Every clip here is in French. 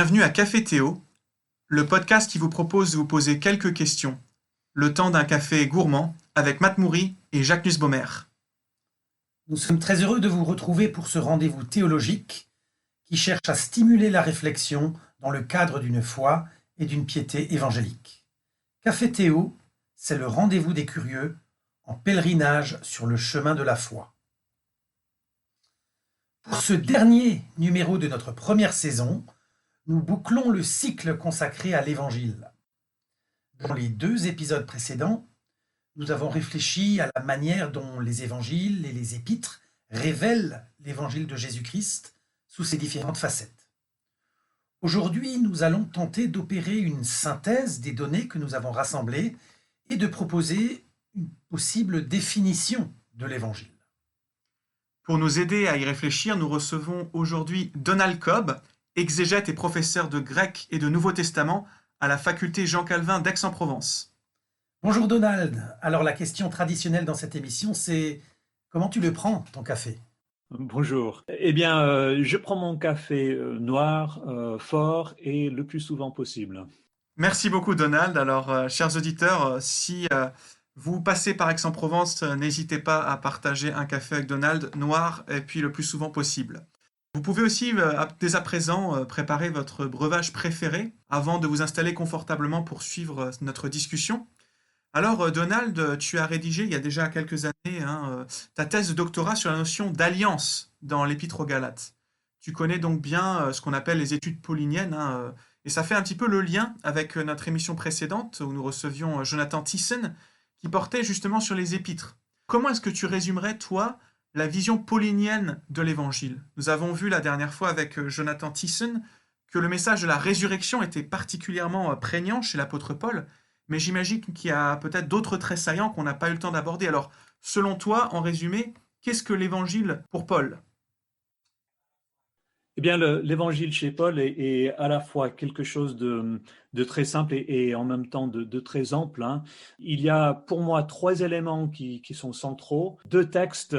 Bienvenue à Café Théo, le podcast qui vous propose de vous poser quelques questions, le temps d'un café gourmand avec Matt Moury et Jacques Nussbaumer. Nous sommes très heureux de vous retrouver pour ce rendez-vous théologique qui cherche à stimuler la réflexion dans le cadre d'une foi et d'une piété évangélique. Café Théo, c'est le rendez-vous des curieux en pèlerinage sur le chemin de la foi. Pour ce dernier numéro de notre première saison, nous bouclons le cycle consacré à l'Évangile. Dans les 2 épisodes précédents, nous avons réfléchi à la manière dont les évangiles et les épîtres révèlent l'évangile de Jésus-Christ sous ses différentes facettes. Aujourd'hui, nous allons tenter d'opérer une synthèse des données que nous avons rassemblées et de proposer une possible définition de l'évangile. Pour nous aider à y réfléchir, nous recevons aujourd'hui Donald Cobb, exégète et professeur de grec et de Nouveau Testament à la faculté Jean Calvin d'Aix-en-Provence. Bonjour Donald. Alors la question traditionnelle dans cette émission, c'est comment tu le prends, ton café ? Bonjour. Eh bien, je prends mon café noir, fort et le plus souvent possible. Merci beaucoup Donald. Alors, chers auditeurs, si vous passez par Aix-en-Provence, n'hésitez pas à partager un café avec Donald noir et puis le plus souvent possible. Vous pouvez aussi, dès à présent, préparer votre breuvage préféré avant de vous installer confortablement pour suivre notre discussion. Alors, Donald, tu as rédigé il y a déjà quelques années ta thèse de doctorat sur la notion d'alliance dans l'Épître aux Galates. Tu connais donc bien ce qu'on appelle les études pauliniennes, et ça fait un petit peu le lien avec notre émission précédente où nous recevions Jonathan Thiessen qui portait justement sur les épîtres. Comment est-ce que tu résumerais, toi, la vision paulinienne de l'Évangile? Nous avons vu la dernière fois avec Jonathan Thiessen que le message de la résurrection était particulièrement prégnant chez l'apôtre Paul, mais j'imagine qu'il y a peut-être d'autres traits saillants qu'on n'a pas eu le temps d'aborder. Alors, selon toi, en résumé, qu'est-ce que l'Évangile pour Paul? Eh bien, l'évangile chez Paul est à la fois quelque chose de très simple et en même temps de très ample. Il y a pour moi 3 éléments qui sont centraux, 2 textes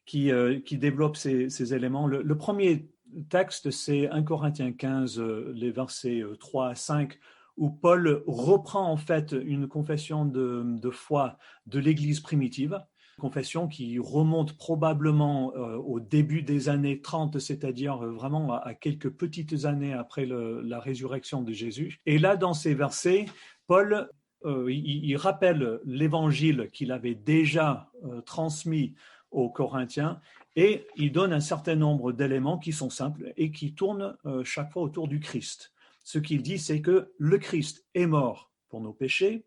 qui développent ces éléments. Le premier texte, c'est 1 Corinthiens 15, les versets 3 à 5, où Paul reprend en fait une confession de foi de l'Église primitive, confession qui remonte probablement au début des années 30, c'est-à-dire vraiment à quelques petites années après la résurrection de Jésus. Et là, dans ces versets, Paul il rappelle l'évangile qu'il avait déjà transmis aux Corinthiens et il donne un certain nombre d'éléments qui sont simples et qui tournent chaque fois autour du Christ. Ce qu'il dit, c'est que le Christ est mort pour nos péchés,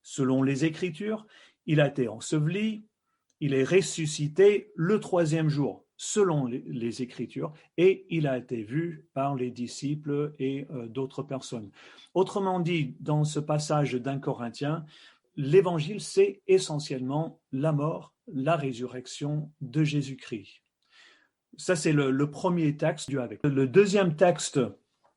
selon les Écritures, il a été enseveli, il est ressuscité le 3e jour, selon les Écritures, et il a été vu par les disciples et d'autres personnes. Autrement dit, dans ce passage d'1 Corinthiens, l'Évangile, c'est essentiellement la mort, la résurrection de Jésus-Christ. Ça, c'est le premier texte du avec. Le deuxième texte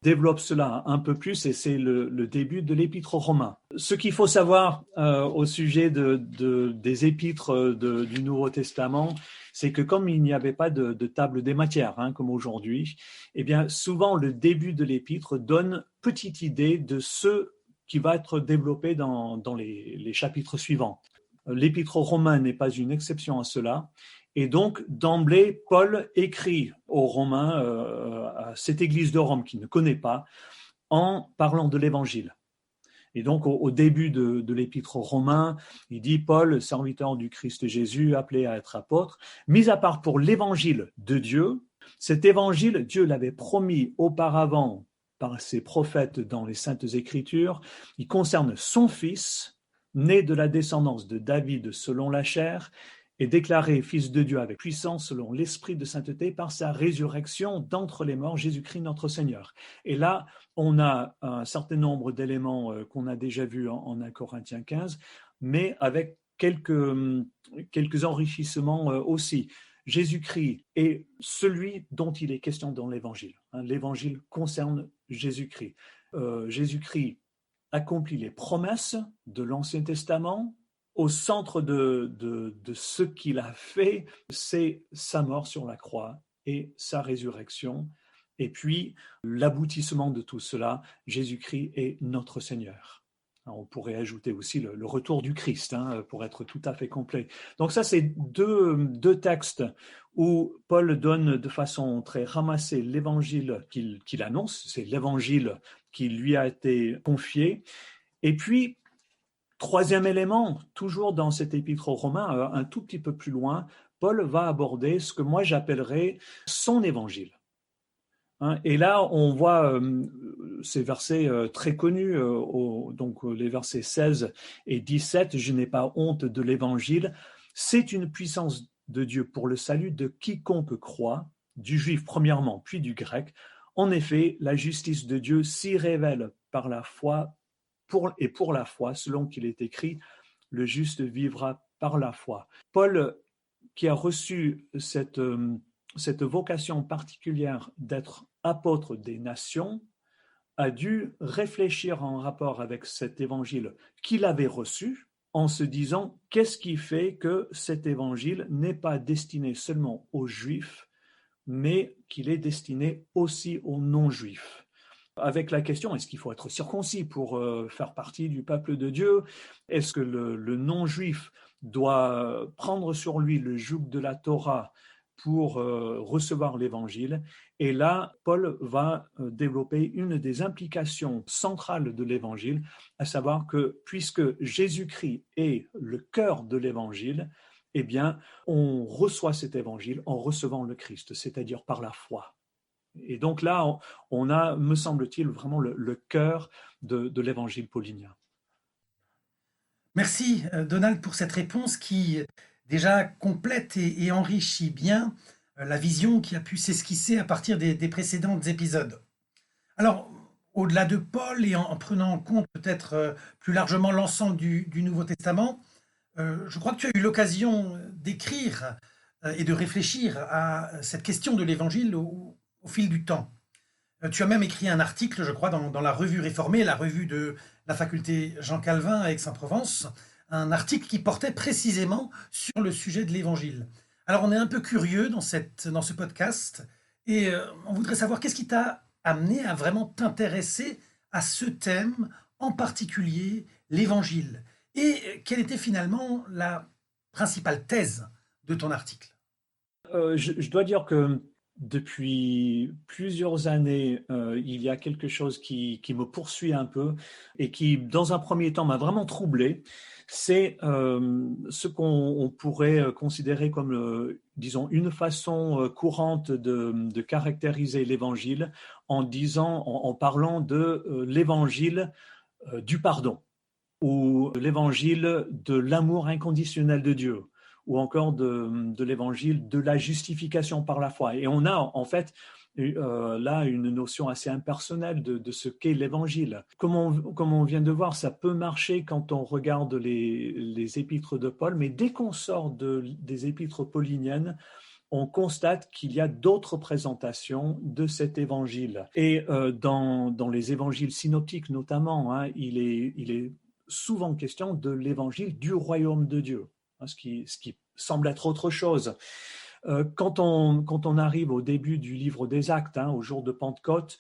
développe cela un peu plus et c'est le début de l'épître aux Romains. Ce qu'il faut savoir au sujet des épîtres du Nouveau Testament, c'est que comme il n'y avait pas de table des matières comme aujourd'hui, eh bien souvent le début de l'épître donne petite idée de ce qui va être développé dans les chapitres suivants. L'épître aux Romains n'est pas une exception à cela. Et donc, d'emblée, Paul écrit aux Romains, à cette église de Rome qu'il ne connaît pas, en parlant de l'Évangile. Et donc, au début de l'épître aux Romains, il dit « Paul, serviteur du Christ Jésus, appelé à être apôtre, mis à part pour l'Évangile de Dieu, cet Évangile, Dieu l'avait promis auparavant par ses prophètes dans les Saintes Écritures, il concerne son Fils, né de la descendance de David selon la chair, est déclaré fils de Dieu avec puissance selon l'esprit de sainteté par sa résurrection d'entre les morts, Jésus-Christ notre Seigneur. » Et là, on a un certain nombre d'éléments qu'on a déjà vus en 1 Corinthiens 15, mais avec quelques enrichissements aussi. Jésus-Christ est celui dont il est question dans l'Évangile. L'Évangile concerne Jésus-Christ. Jésus-Christ accomplit les promesses de l'Ancien Testament. Au centre de ce qu'il a fait, c'est sa mort sur la croix et sa résurrection. Et puis, l'aboutissement de tout cela, Jésus-Christ est notre Seigneur. On pourrait ajouter aussi le retour du Christ, pour être tout à fait complet. Donc ça, c'est deux textes où Paul donne de façon très ramassée l'évangile qu'il annonce. C'est l'évangile qui lui a été confié. Et puis, troisième élément, toujours dans cet épître aux Romains, un tout petit peu plus loin, Paul va aborder ce que moi j'appellerais son évangile. Et là, on voit ces versets très connus, donc les versets 16 et 17, « Je n'ai pas honte de l'évangile. C'est une puissance de Dieu pour le salut de quiconque croit, du juif premièrement, puis du grec. En effet, la justice de Dieu s'y révèle par la foi, pour la foi, selon qu'il est écrit, le juste vivra par la foi. » Paul, qui a reçu cette vocation particulière d'être apôtre des nations, a dû réfléchir en rapport avec cet évangile qu'il avait reçu, en se disant qu'est-ce qui fait que cet évangile n'est pas destiné seulement aux Juifs, mais qu'il est destiné aussi aux non-Juifs. Avec la question, est-ce qu'il faut être circoncis pour faire partie du peuple de Dieu? Est-ce que le non-Juif doit prendre sur lui le joug de la Torah pour recevoir l'évangile? Et là, Paul va développer une des implications centrales de l'évangile, à savoir que puisque Jésus-Christ est le cœur de l'évangile, eh bien, on reçoit cet évangile en recevant le Christ, c'est-à-dire par la foi. Et donc là, on a, me semble-t-il, vraiment le cœur de l'évangile paulinien. Merci Donald pour cette réponse qui déjà complète et enrichit bien la vision qui a pu s'esquisser à partir des précédents épisodes. Alors, au-delà de Paul et en prenant en compte peut-être plus largement l'ensemble du Nouveau Testament, je crois que tu as eu l'occasion d'écrire et de réfléchir à cette question de l'évangile au fil du temps. Tu as même écrit un article, je crois, dans la revue réformée, la revue de la faculté Jean Calvin à Aix-en-Provence, un article qui portait précisément sur le sujet de l'évangile. Alors on est un peu curieux dans ce podcast et on voudrait savoir qu'est-ce qui t'a amené à vraiment t'intéresser à ce thème, en particulier l'évangile, et quelle était finalement la principale thèse de ton article? Je dois dire que depuis plusieurs années, il y a quelque chose qui me poursuit un peu et qui, dans un premier temps, m'a vraiment troublé. C'est ce qu'on pourrait considérer comme, disons, une façon courante de caractériser l'évangile en parlant de l'évangile du pardon ou l'évangile de l'amour inconditionnel de Dieu, ou encore de l'évangile de la justification par la foi. Et on a en fait là une notion assez impersonnelle de ce qu'est l'évangile. Comme on vient de voir, ça peut marcher quand on regarde les épîtres de Paul, mais dès qu'on sort des épîtres pauliniennes, on constate qu'il y a d'autres présentations de cet évangile. Et dans les évangiles synoptiques notamment, il est souvent question de l'évangile du royaume de Dieu, ce qui semble être autre chose. Quand on arrive au début du livre des Actes, au jour de Pentecôte,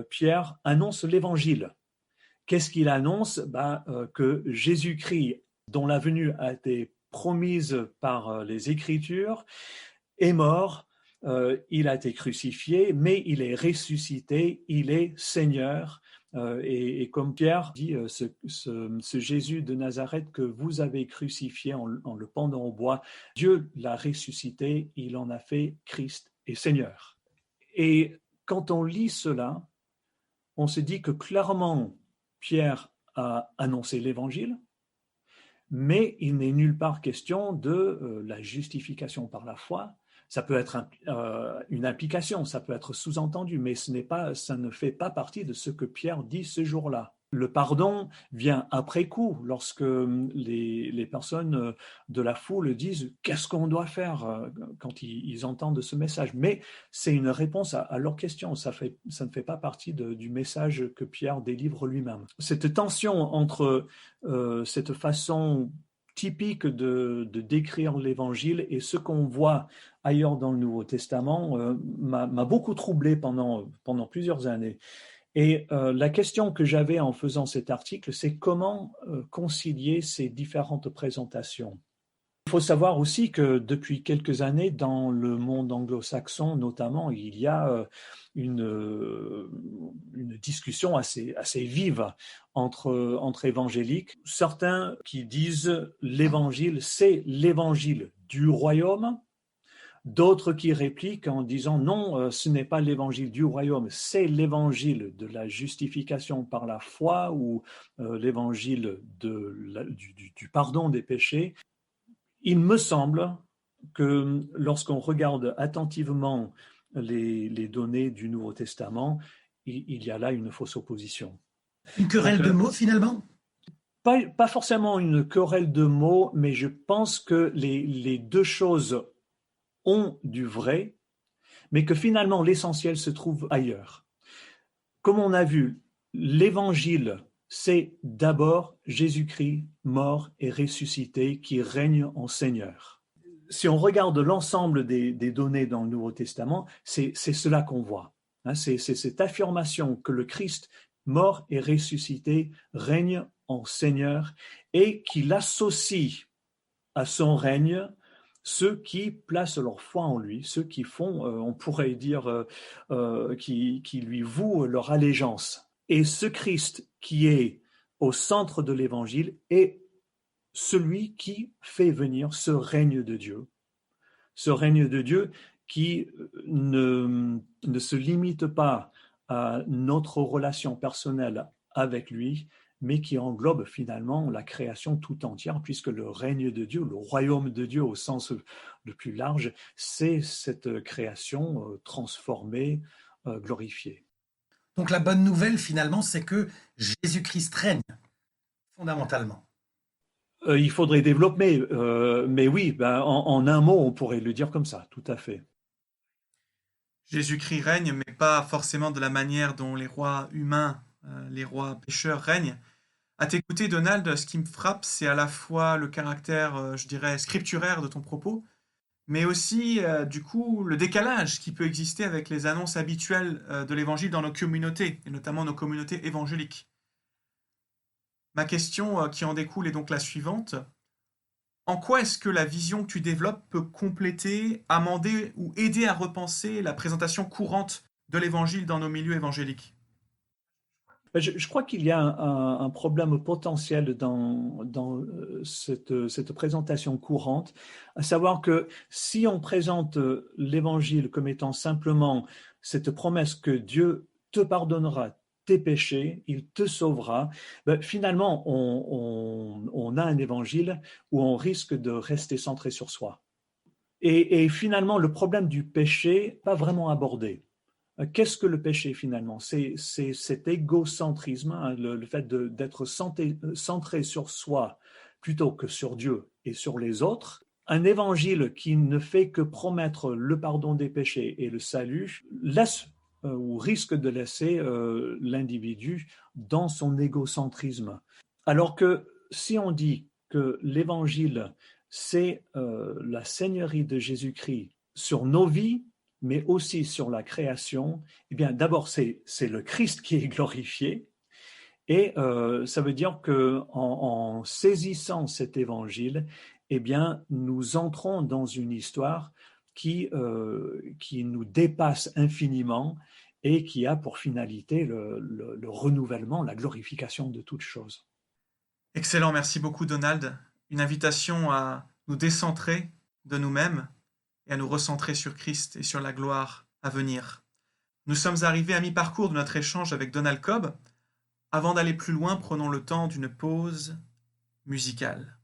Pierre annonce l'évangile. Qu'est-ce qu'il annonce? Que Jésus-Christ, dont la venue a été promise par les Écritures, est mort, il a été crucifié, mais il est ressuscité, il est Seigneur. Et comme Pierre dit, ce Jésus de Nazareth que vous avez crucifié en le pendant au bois, Dieu l'a ressuscité, il en a fait Christ et Seigneur. Et quand on lit cela, on se dit que clairement Pierre a annoncé l'évangile, mais il n'est nulle part question de la justification par la foi. Ça peut être une implication, ça peut être sous-entendu, mais ça ne fait pas partie de ce que Pierre dit ce jour-là. Le pardon vient après coup, lorsque les personnes de la foule disent « qu'est-ce qu'on doit faire ?» quand ils entendent ce message. Mais c'est une réponse à leur question, ça ne fait pas partie du message que Pierre délivre lui-même. Cette tension entre cette façon typique de décrire l'Évangile, et ce qu'on voit ailleurs dans le Nouveau Testament m'a beaucoup troublé pendant plusieurs années. Et la question que j'avais en faisant cet article, c'est comment concilier ces différentes présentations. Il faut savoir aussi que depuis quelques années, dans le monde anglo-saxon notamment, il y a une discussion assez vive entre évangéliques. Certains qui disent l'évangile, c'est l'évangile du royaume. D'autres qui répliquent en disant non, ce n'est pas l'évangile du royaume, c'est l'évangile de la justification par la foi ou l'évangile du pardon des péchés. Il me semble que lorsqu'on regarde attentivement les données du Nouveau Testament, il y a là une fausse opposition. Une querelle de mots finalement ? Pas forcément une querelle de mots, mais je pense que les deux choses ont du vrai, mais que finalement l'essentiel se trouve ailleurs. Comme on a vu, l'évangile, c'est d'abord Jésus-Christ mort et ressuscité qui règne en Seigneur. Si on regarde l'ensemble des données dans le Nouveau Testament, c'est cela qu'on voit. C'est cette affirmation que le Christ mort et ressuscité règne en Seigneur et qu'il associe à son règne ceux qui placent leur foi en lui, ceux qui font, on pourrait dire, qui lui vouent leur allégeance. Et ce Christ qui est au centre de l'Évangile est celui qui fait venir ce règne de Dieu. Ce règne de Dieu qui ne se limite pas à notre relation personnelle avec lui, mais qui englobe finalement la création tout entière, puisque le règne de Dieu, le royaume de Dieu au sens le plus large, c'est cette création transformée, glorifiée. Donc la bonne nouvelle finalement, c'est que Jésus-Christ règne, fondamentalement. Il faudrait développer, mais oui, en un mot, on pourrait le dire comme ça, tout à fait. Jésus-Christ règne, mais pas forcément de la manière dont les rois humains, les rois pécheurs règnent. À t'écouter, Donald, ce qui me frappe, c'est à la fois le caractère, je dirais, scripturaire de ton propos, mais aussi, du coup, le décalage qui peut exister avec les annonces habituelles de l'Évangile dans nos communautés, et notamment nos communautés évangéliques. Ma question qui en découle est donc la suivante. En quoi est-ce que la vision que tu développes peut compléter, amender ou aider à repenser la présentation courante de l'Évangile dans nos milieux évangéliques ? Je crois qu'il y a un problème potentiel dans cette présentation courante, à savoir que si on présente l'Évangile comme étant simplement cette promesse que Dieu te pardonnera tes péchés, il te sauvera, finalement on a un Évangile où on risque de rester centré sur soi. Et finalement le problème du péché, pas vraiment abordé. Qu'est-ce que le péché finalement ? C'est cet égocentrisme, le fait d'être centré sur soi plutôt que sur Dieu et sur les autres. Un évangile qui ne fait que promettre le pardon des péchés et le salut laisse ou risque de laisser l'individu dans son égocentrisme. Alors que si on dit que l'évangile, c'est la seigneurie de Jésus-Christ sur nos vies, mais aussi sur la création, eh bien, d'abord, c'est le Christ qui est glorifié, et ça veut dire qu'en saisissant cet évangile, eh bien, nous entrons dans une histoire qui nous dépasse infiniment et qui a pour finalité le renouvellement, la glorification de toutes choses. Excellent, merci beaucoup Donald. Une invitation à nous décentrer de nous-mêmes et à nous recentrer sur Christ et sur la gloire à venir. Nous sommes arrivés à mi-parcours de notre échange avec Donald Cobb. Avant d'aller plus loin, prenons le temps d'une pause musicale.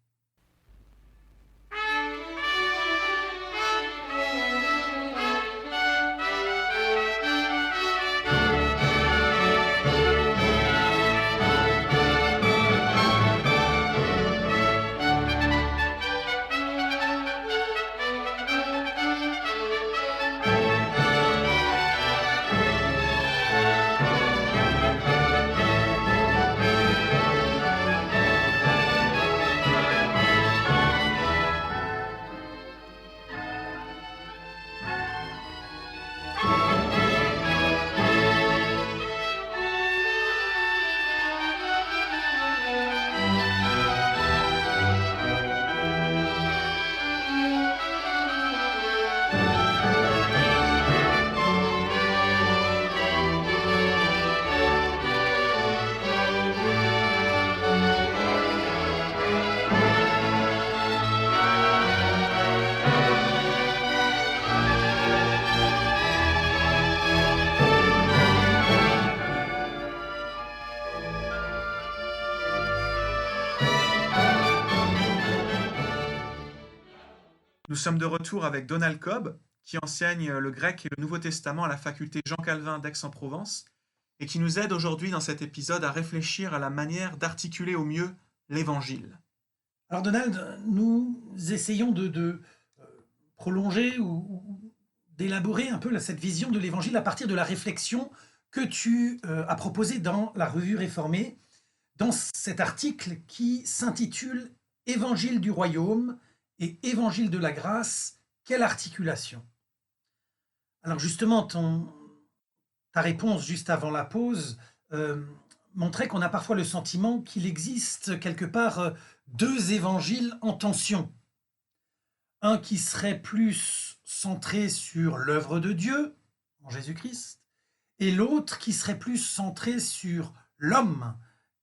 Nous sommes de retour avec Donald Cobb, qui enseigne le grec et le Nouveau Testament à la faculté Jean Calvin d'Aix-en-Provence, et qui nous aide aujourd'hui dans cet épisode à réfléchir à la manière d'articuler au mieux l'Évangile. Alors Donald, nous essayons de prolonger ou d'élaborer un peu cette vision de l'Évangile à partir de la réflexion que tu as proposée dans la Revue Réformée, dans cet article qui s'intitule « Évangile du royaume et Évangile de la grâce, quelle articulation ?» Alors justement, ta réponse juste avant la pause montrait qu'on a parfois le sentiment qu'il existe quelque part deux évangiles en tension. Un qui serait plus centré sur l'œuvre de Dieu, en Jésus-Christ, et l'autre qui serait plus centré sur l'homme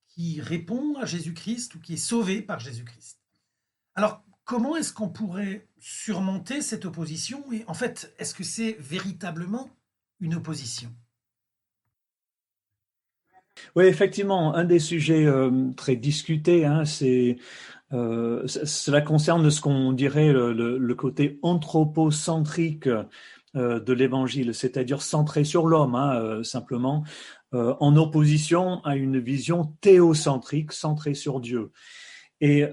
qui répond à Jésus-Christ ou qui est sauvé par Jésus-Christ. Alors, comment est-ce qu'on pourrait surmonter cette opposition? Et en fait, est-ce que c'est véritablement une opposition? Oui, effectivement, un des sujets très discutés, cela concerne ce qu'on dirait le côté anthropocentrique de l'Évangile, c'est-à-dire centré sur l'homme, simplement, en opposition à une vision théocentrique centrée sur Dieu. Et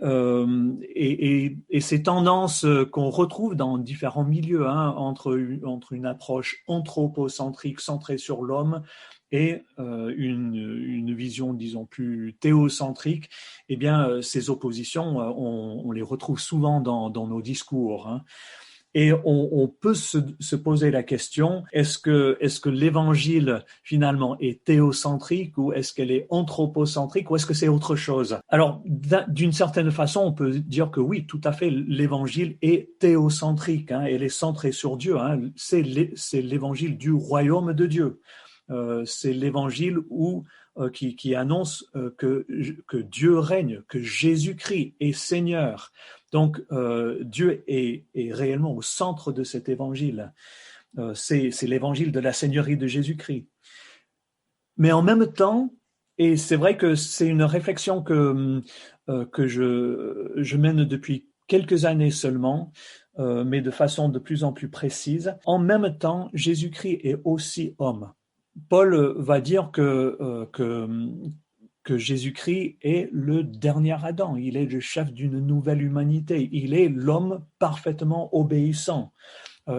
ces tendances qu'on retrouve dans différents milieux, entre une approche anthropocentrique centrée sur l'homme et une vision, disons, plus théocentrique, eh bien, ces oppositions, on les retrouve souvent dans nos discours. Et on peut se poser la question, est-ce que l'Évangile, finalement, est théocentrique ou est-ce qu'elle est anthropocentrique ou est-ce que c'est autre chose? Alors, d'une certaine façon, on peut dire que oui, tout à fait, l'Évangile est théocentrique, elle est centrée sur Dieu, c'est l'Évangile du royaume de Dieu. C'est l'Évangile qui annonce que Dieu règne, que Jésus-Christ est Seigneur. Donc, Dieu est réellement au centre de cet évangile. C'est l'évangile de la Seigneurie de Jésus-Christ. Mais en même temps, et c'est vrai que c'est une réflexion que je mène depuis quelques années seulement, mais de façon de plus en plus précise, en même temps, Jésus-Christ est aussi homme. Paul va dire que Jésus-Christ est le dernier Adam, il est le chef d'une nouvelle humanité, il est l'homme parfaitement obéissant,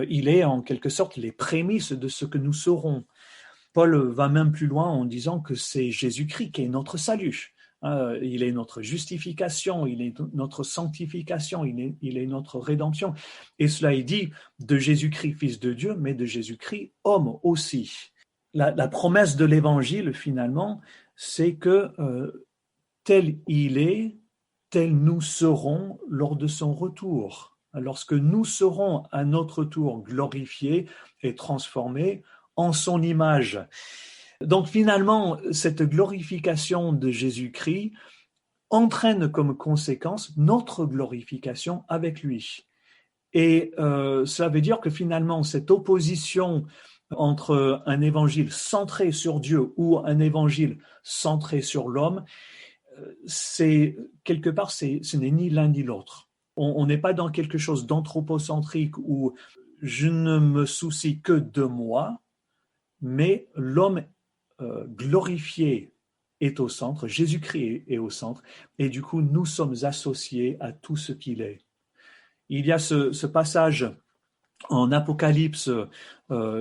il est en quelque sorte les prémices de ce que nous serons. Paul va même plus loin en disant que c'est Jésus-Christ qui est notre salut, il est notre justification, il est notre sanctification, il est notre rédemption, et cela est dit de Jésus-Christ, fils de Dieu, mais de Jésus-Christ, homme aussi. La promesse de l'Évangile, finalement, c'est que tel il est, tel nous serons lors de son retour. Lorsque nous serons à notre tour glorifiés et transformés en son image. Donc finalement, cette glorification de Jésus-Christ entraîne comme conséquence notre glorification avec lui. Et cela veut dire que finalement, cette opposition entre un évangile centré sur Dieu ou un évangile centré sur l'homme, c'est quelque part, ce n'est ni l'un ni l'autre. On n'est pas dans quelque chose d'anthropocentrique où je ne me soucie que de moi, mais l'homme glorifié est au centre, Jésus-Christ est au centre, et du coup, nous sommes associés à tout ce qu'il est. Il y a ce passage en Apocalypse,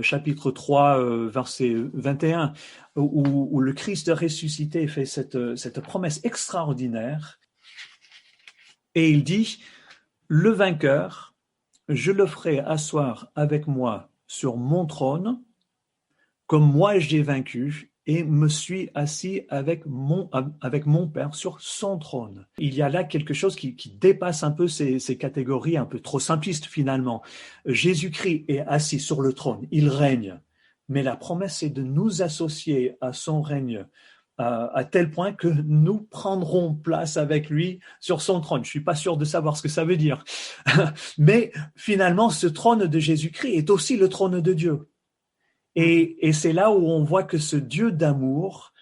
chapitre 3, verset 21, où le Christ ressuscité fait cette promesse extraordinaire. Et il dit, « Le vainqueur, je le ferai asseoir avec moi sur mon trône, comme moi j'ai vaincu, et me suis assis avec mon Père sur son trône. » Il y a là quelque chose qui dépasse un peu ces catégories un peu trop simplistes finalement. Jésus-Christ est assis sur le trône, il règne, mais la promesse c'est de nous associer à son règne à tel point que nous prendrons place avec lui sur son trône. Je suis pas sûr de savoir ce que ça veut dire, mais finalement ce trône de Jésus-Christ est aussi le trône de Dieu. Et c'est là où on voit que ce Dieu d'amour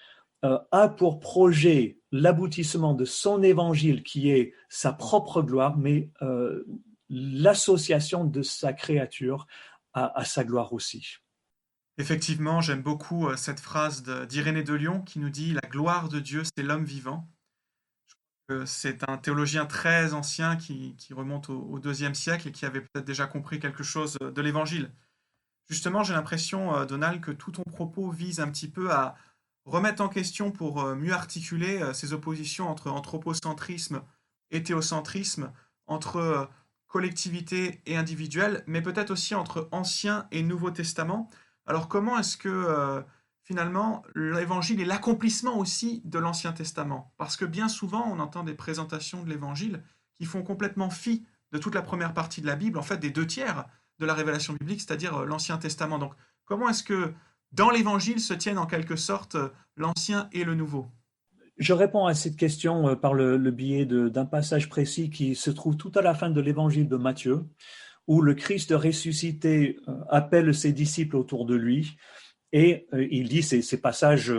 a pour projet l'aboutissement de son évangile qui est sa propre gloire, mais l'association de sa créature à sa gloire aussi. Effectivement, j'aime beaucoup cette phrase d'Irénée de Lyon qui nous dit « La gloire de Dieu, c'est l'homme vivant ». C'est un théologien très ancien qui remonte au IIe siècle et qui avait peut-être déjà compris quelque chose de l'Évangile. Justement, j'ai l'impression, Donald, que tout ton propos vise un petit peu à remettre en question pour mieux articuler ces oppositions entre anthropocentrisme et théocentrisme, entre collectivité et individuel, mais peut-être aussi entre Ancien et Nouveau Testament. Alors comment est-ce que finalement l'Évangile est l'accomplissement aussi de l'Ancien Testament? Parce que bien souvent, on entend des présentations de l'Évangile qui font complètement fi de toute la première partie de la Bible, en fait des 2 tiers de la révélation biblique, c'est-à-dire l'Ancien Testament. Donc comment est-ce que dans l'Évangile se tiennent en quelque sorte l'Ancien et le Nouveau? Je réponds à cette question par le biais d'un passage précis qui se trouve tout à la fin de l'Évangile de Matthieu, où le Christ ressuscité appelle ses disciples autour de lui et il dit ces passages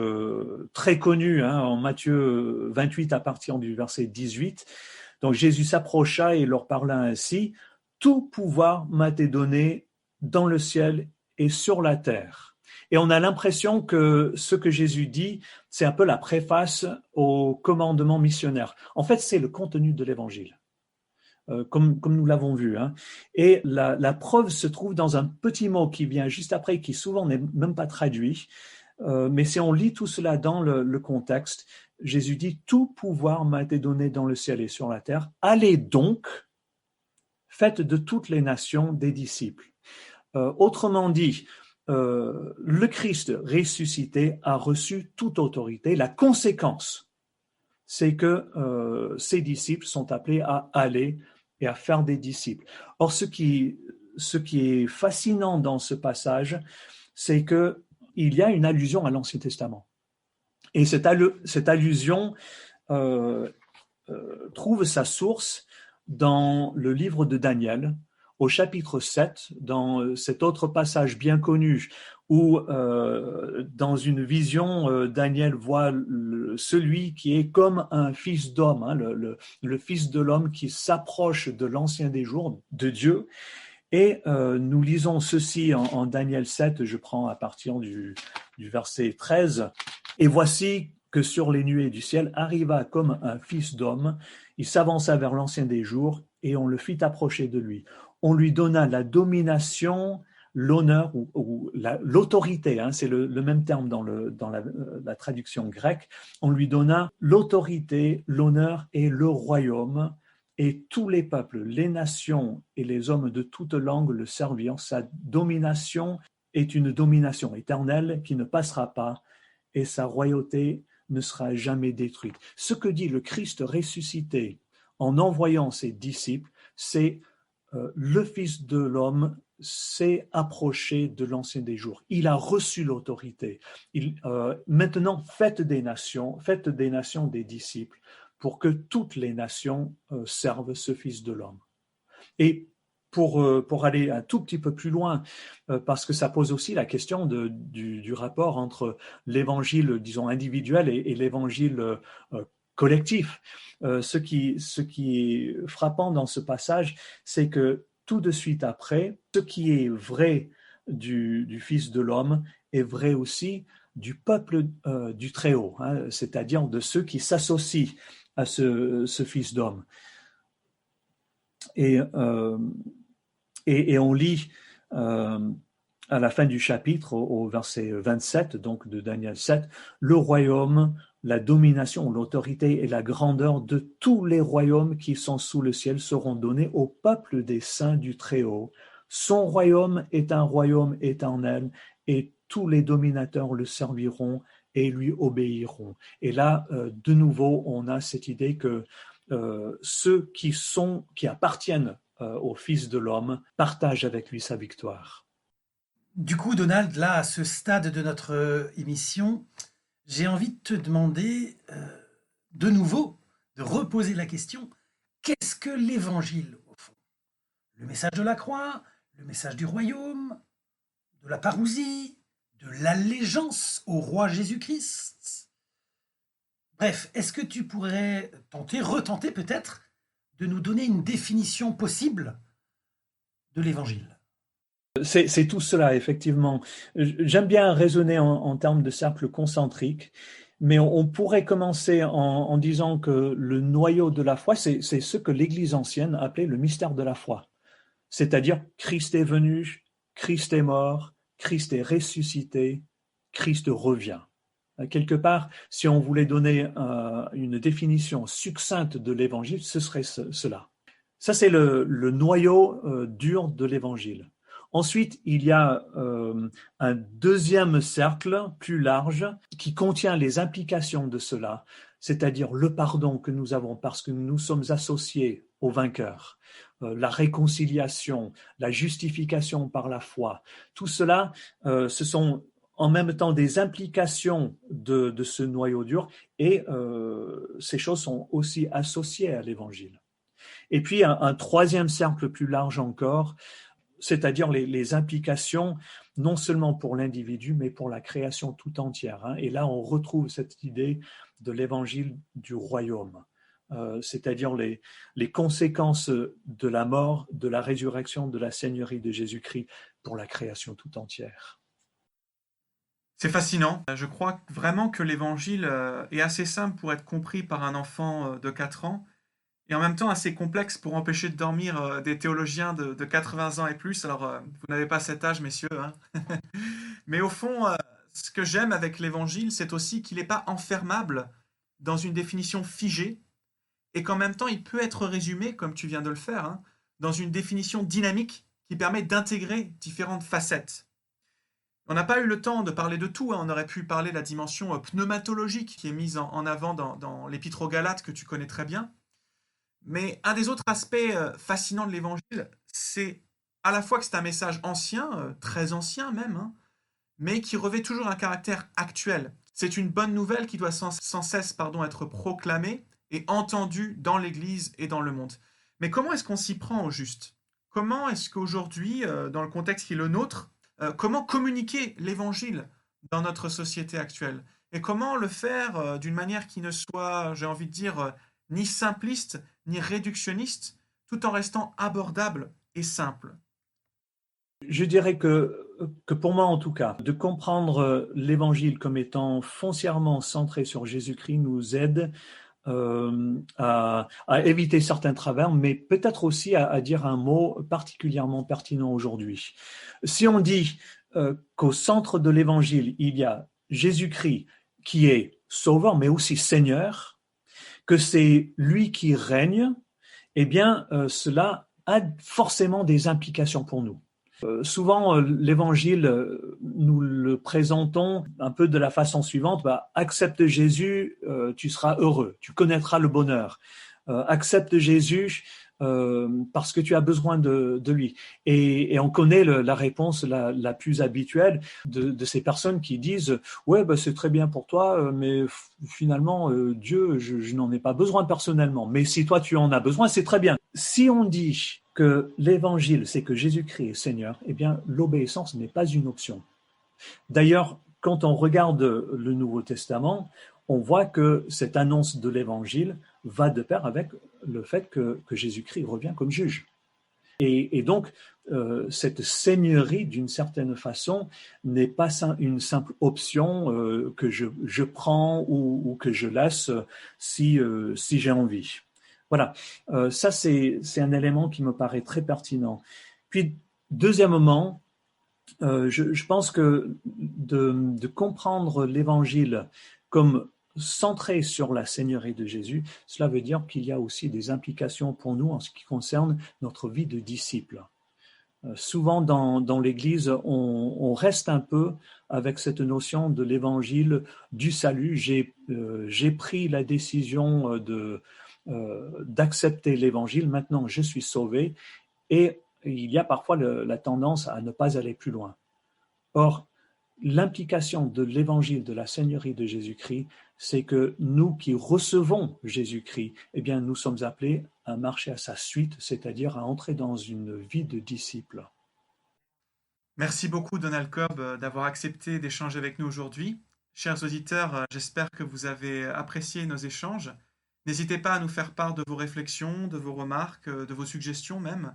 très connus en Matthieu 28 à partir du verset 18. Donc Jésus s'approcha et leur parla ainsi: « Tout pouvoir m'a été donné dans le ciel et sur la terre. » Et on a l'impression que ce que Jésus dit, c'est un peu la préface au commandement missionnaire. En fait, c'est le contenu de l'Évangile, comme nous l'avons vu. Et la preuve se trouve dans un petit mot qui vient juste après, qui souvent n'est même pas traduit. Mais si on lit tout cela dans le contexte, Jésus dit « Tout pouvoir m'a été donné dans le ciel et sur la terre. Allez donc, faites de toutes les nations des disciples. » Autrement dit, le Christ ressuscité a reçu toute autorité. La conséquence, c'est que ses disciples sont appelés à aller et à faire des disciples. Or, ce qui est fascinant dans ce passage, c'est qu'il y a une allusion à l'Ancien Testament. Et cette allusion trouve sa source dans le livre de Daniel, au chapitre 7, dans cet autre passage bien connu où dans une vision, Daniel voit celui qui est comme un fils d'homme, le fils de l'homme qui s'approche de l'ancien des jours, de Dieu. Et nous lisons ceci en Daniel 7, je prends à partir du verset 13. « Et voici que sur les nuées du ciel arriva comme un fils d'homme, il s'avança vers l'ancien des jours, et on le fit approcher de lui. On lui donna la domination, l'honneur ou l'autorité, c'est le même terme dans la traduction grecque. On lui donna l'autorité, l'honneur et le royaume, et tous les peuples, les nations et les hommes de toute langue le servirent. Sa domination est une domination éternelle qui ne passera pas, et sa royauté ne sera jamais détruite. Ce que dit le Christ ressuscité en envoyant ses disciples, c'est le Fils de l'homme s'est approché de l'Ancien des jours. Il a reçu l'autorité. Maintenant, faites des nations des disciples pour que toutes les nations servent ce Fils de l'homme. Et pour aller un tout petit peu plus loin, parce que ça pose aussi la question du rapport entre l'évangile, disons, individuel et l'évangile collectif. Ce qui est frappant dans ce passage, c'est que tout de suite après, ce qui est vrai du Fils de l'homme est vrai aussi du peuple du Très-Haut, c'est-à-dire de ceux qui s'associent à ce Fils d'homme. Et on lit à la fin du chapitre, au verset 27, donc de Daniel 7, « Le royaume, la domination, l'autorité et la grandeur de tous les royaumes qui sont sous le ciel seront donnés au peuple des saints du Très-Haut. Son royaume est un royaume éternel et tous les dominateurs le serviront et lui obéiront. » Et là, de nouveau, on a cette idée que ceux qui appartiennent au Fils de l'homme partagent avec lui sa victoire. Du coup, Donald, là, à ce stade de notre émission, j'ai envie de te demander de nouveau, de reposer la question, qu'est-ce que l'Évangile, au fond? Le message de la croix, le message du royaume, de la parousie, de l'allégeance au roi Jésus-Christ? Bref, est-ce que tu pourrais retenter peut-être, de nous donner une définition possible de l'Évangile. C'est tout cela, effectivement. J'aime bien raisonner en termes de cercle concentrique, mais on pourrait commencer en disant que le noyau de la foi, c'est ce que l'Église ancienne appelait le mystère de la foi. C'est-à-dire Christ est venu, Christ est mort, Christ est ressuscité, Christ revient. Quelque part, si on voulait donner une définition succincte de l'Évangile, ce serait cela. Ça, c'est le noyau dur de l'Évangile. Ensuite, il y a un deuxième cercle plus large qui contient les implications de cela, c'est-à-dire le pardon que nous avons parce que nous sommes associés au vainqueur, la réconciliation, la justification par la foi. Tout cela, ce sont en même temps des implications de ce noyau dur et ces choses sont aussi associées à l'Évangile. Et puis un troisième cercle plus large encore, c'est-à-dire les implications non seulement pour l'individu, mais pour la création tout entière. Et là, on retrouve cette idée de l'évangile du royaume, c'est-à-dire les conséquences de la mort, de la résurrection, de la seigneurie de Jésus-Christ pour la création tout entière. C'est fascinant. Je crois vraiment que l'évangile est assez simple pour être compris par un enfant de 4 ans et en même temps assez complexe pour empêcher de dormir des théologiens de 80 ans et plus. Alors, vous n'avez pas cet âge, messieurs, hein. Mais au fond, ce que j'aime avec l'évangile, c'est aussi qu'il n'est pas enfermable dans une définition figée et qu'en même temps, il peut être résumé, comme tu viens de le faire, hein, dans une définition dynamique qui permet d'intégrer différentes facettes. On n'a pas eu le temps de parler de tout, hein. On aurait pu parler de la dimension pneumatologique qui est mise en avant dans l'Épître aux Galates que tu connais très bien. Mais un des autres aspects fascinants de l'Évangile, c'est à la fois que c'est un message ancien, très ancien même, hein, mais qui revêt toujours un caractère actuel. C'est une bonne nouvelle qui doit sans cesse être proclamée et entendue dans l'Église et dans le monde. Mais comment est-ce qu'on s'y prend au juste? Comment est-ce qu'aujourd'hui, dans le contexte qui est le nôtre, comment communiquer l'Évangile dans notre société actuelle? Et comment le faire d'une manière qui ne soit, j'ai envie de dire, ni simpliste, ni réductionniste, tout en restant abordable et simple? Je dirais que pour moi en tout cas, de comprendre l'Évangile comme étant foncièrement centré sur Jésus-Christ nous aide à éviter certains travers, mais peut-être aussi à dire un mot particulièrement pertinent aujourd'hui. Si on dit qu'au centre de l'Évangile, il y a Jésus-Christ qui est sauveur, mais aussi Seigneur, que c'est lui qui règne, eh bien, cela a forcément des implications pour nous. Souvent, l'évangile, nous le présentons un peu de la façon suivante, accepte Jésus, tu seras heureux, tu connaîtras le bonheur. Accepte Jésus parce que tu as besoin de lui. Et on connaît la réponse la plus habituelle de ces personnes qui disent « Ouais, c'est très bien pour toi, mais finalement, Dieu, je n'en ai pas besoin personnellement. Mais si toi, tu en as besoin, c'est très bien. » Si on dit que l'évangile, c'est que Jésus-Christ est Seigneur, eh bien, l'obéissance n'est pas une option. D'ailleurs, quand on regarde le Nouveau Testament, on voit que cette annonce de l'évangile va de pair avec le fait que Jésus-Christ revient comme juge. Et donc, cette seigneurie, d'une certaine façon, n'est pas une simple option que je prends ou que je laisse si j'ai envie. Voilà, ça c'est un élément qui me paraît très pertinent. Puis, deuxièmement, je pense que de comprendre l'Évangile comme centré sur la Seigneurie de Jésus, cela veut dire qu'il y a aussi des implications pour nous en ce qui concerne notre vie de disciple. Souvent dans l'Église, on reste un peu avec cette notion de l'Évangile du salut. J'ai pris la décision d'accepter l'Évangile, maintenant je suis sauvé, et il y a parfois la tendance à ne pas aller plus loin. Or, l'implication de l'Évangile de la Seigneurie de Jésus-Christ, c'est que nous qui recevons Jésus-Christ, eh bien, nous sommes appelés à marcher à sa suite, c'est-à-dire à entrer dans une vie de disciple. Merci beaucoup, Donald Cobb, d'avoir accepté d'échanger avec nous aujourd'hui. Chers auditeurs, j'espère que vous avez apprécié nos échanges. N'hésitez pas à nous faire part de vos réflexions, de vos remarques, de vos suggestions même.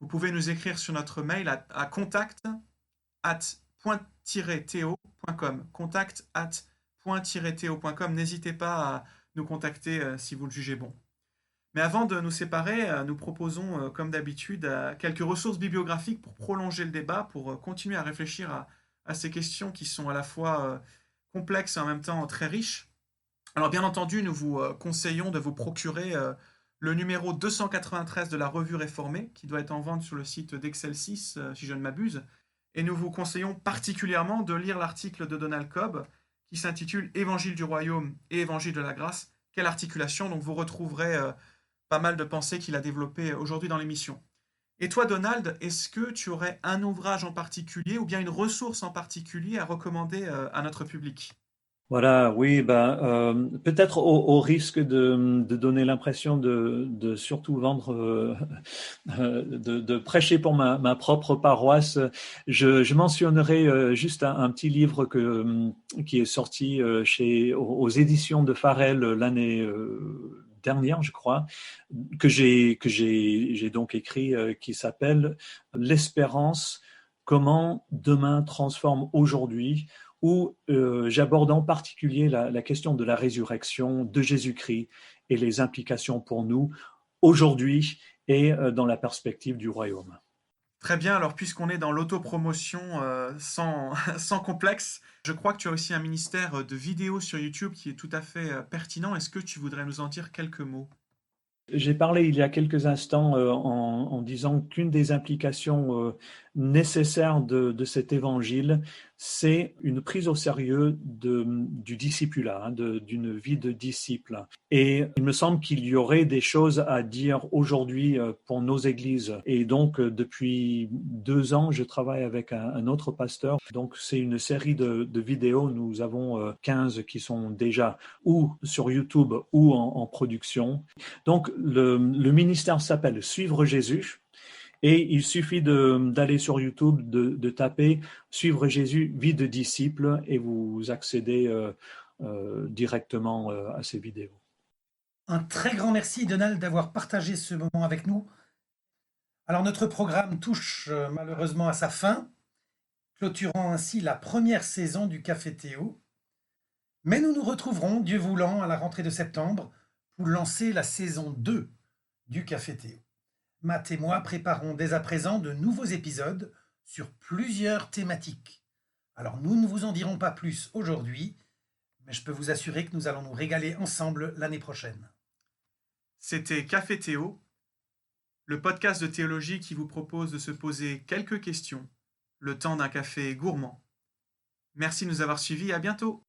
Vous pouvez nous écrire sur notre mail à contact@point-théo.com. Contact@point-théo.com. N'hésitez pas à nous contacter si vous le jugez bon. Mais avant de nous séparer, nous proposons, comme d'habitude, quelques ressources bibliographiques pour prolonger le débat, pour continuer à réfléchir à ces questions qui sont à la fois complexes et en même temps très riches. Alors bien entendu, nous vous conseillons de vous procurer le numéro 293 de la Revue Réformée, qui doit être en vente sur le site d'Excelsis, si je ne m'abuse. Et nous vous conseillons particulièrement de lire l'article de Donald Cobb, qui s'intitule « Évangile du Royaume et Évangile de la Grâce ». Quelle articulation! Donc vous retrouverez pas mal de pensées qu'il a développées aujourd'hui dans l'émission. Et toi, Donald, est-ce que tu aurais un ouvrage en particulier ou bien une ressource en particulier à recommander à notre public? Voilà, oui, peut-être au risque de donner l'impression de surtout vendre, de prêcher pour ma propre paroisse, je mentionnerai juste un petit livre qui est sorti aux éditions de Farel l'année dernière, je crois, que j'ai donc écrit, qui s'appelle L'espérance, comment demain transforme aujourd'hui, où j'aborde en particulier la question de la résurrection de Jésus-Christ et les implications pour nous aujourd'hui et dans la perspective du royaume. Très bien, alors puisqu'on est dans l'autopromotion sans, sans complexe, je crois que tu as aussi un ministère de vidéos sur YouTube qui est tout à fait pertinent. Est-ce que tu voudrais nous en dire quelques mots? J'ai parlé il y a quelques instants en disant qu'une des implications nécessaires de cet évangile, c'est une prise au sérieux du discipulat, d'une vie de disciple. Et il me semble qu'il y aurait des choses à dire aujourd'hui pour nos églises. Et donc, depuis 2 ans, je travaille avec un autre pasteur. Donc, c'est une série de vidéos. Nous avons 15 qui sont déjà ou sur YouTube ou en production. Donc, le ministère s'appelle Suivre Jésus. Et il suffit d'aller sur YouTube, de taper « Suivre Jésus, vie de disciple » et vous accédez directement à ces vidéos. Un très grand merci, Donald, d'avoir partagé ce moment avec nous. Alors, notre programme touche malheureusement à sa fin, clôturant ainsi la première saison du Café Théo. Mais nous nous retrouverons, Dieu voulant, à la rentrée de septembre pour lancer la saison 2 du Café Théo. Matt et moi préparons dès à présent de nouveaux épisodes sur plusieurs thématiques. Alors nous ne vous en dirons pas plus aujourd'hui, mais je peux vous assurer que nous allons nous régaler ensemble l'année prochaine. C'était Café Théo, le podcast de théologie qui vous propose de se poser quelques questions, le temps d'un café gourmand. Merci de nous avoir suivis, à bientôt!